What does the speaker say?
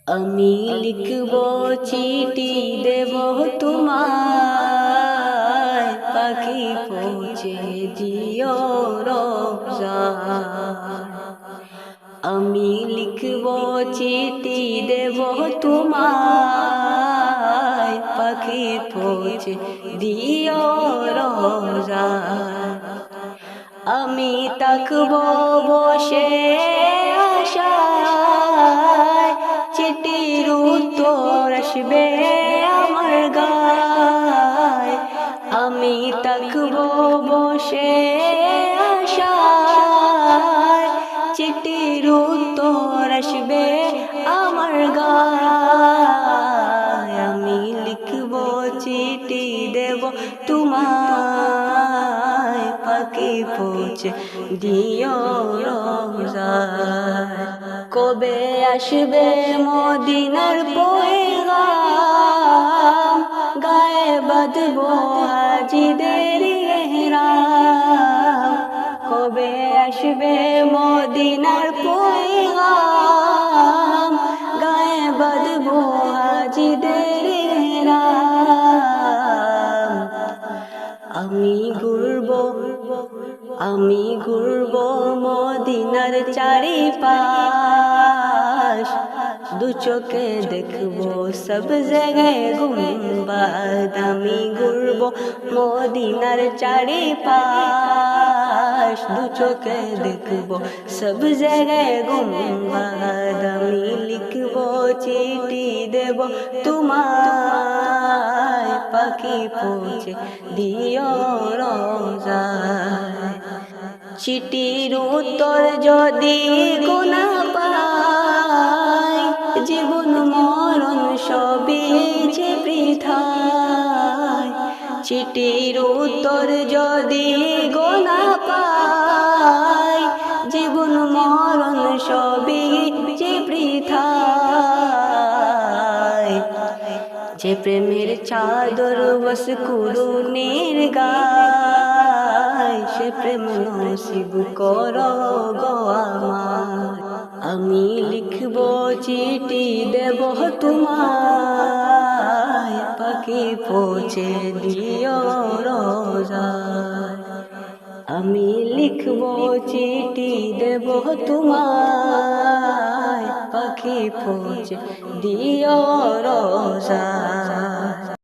আমি লিখব চিঠি দেব তোমায়, পাখি পৌঁছে দিও রোজায়। আমি লিখব চিঠি দেব তোমায়, পাখি পৌঁছে দিও রোজায়। আমি তাকব বসে আশায়, চিঠির উত্তর আসবে আমার গায়। আমি তাকব বসে আশায়, চিঠির উত্তর আসবে আমার গায়। আমি লিখব চিঠি দেব তোমায়, পাখি পৌঁছে দিও রোজায়। কবে আসবে মদিনার পয়গাম, গায়ে বাঁধব হাজিদের ইহরাম। কবে আসবে মদিনার পয়গাম, গায়ে বাঁধব হাজিদের ইহরাম। আমি ঘুরব মদিনার চারিপাশ, দু চোখে দেখব সব জায়গায় গুম্বাদ। আমি ঘুরব মদিনার চারিপাশ, দু চোখে দেখব সব জায়গায় গুম্বাদ। আমি লিখব চিঠি দেব তোমায়, পাখি পৌঁছে দিও রোজায়। চিঠির উত্তর যদি গোনা পাই, জীবন মরণ সবই যে বৃথায়। চিঠির উত্তর যদি গোনা পাই, জীবন মরণ সবই যে বৃথায়। যে প্রেমের চাদর বস কুরুনের গায়, সে প্রেম নসিব করো গো আমার। আমি লিখব চিঠি দেব তোমায়, পাখি পৌঁছে দিও রোজায়। আমি লিখব চিঠি দেব তোমায়, পাখি পৌঁছে দিও রোজায়।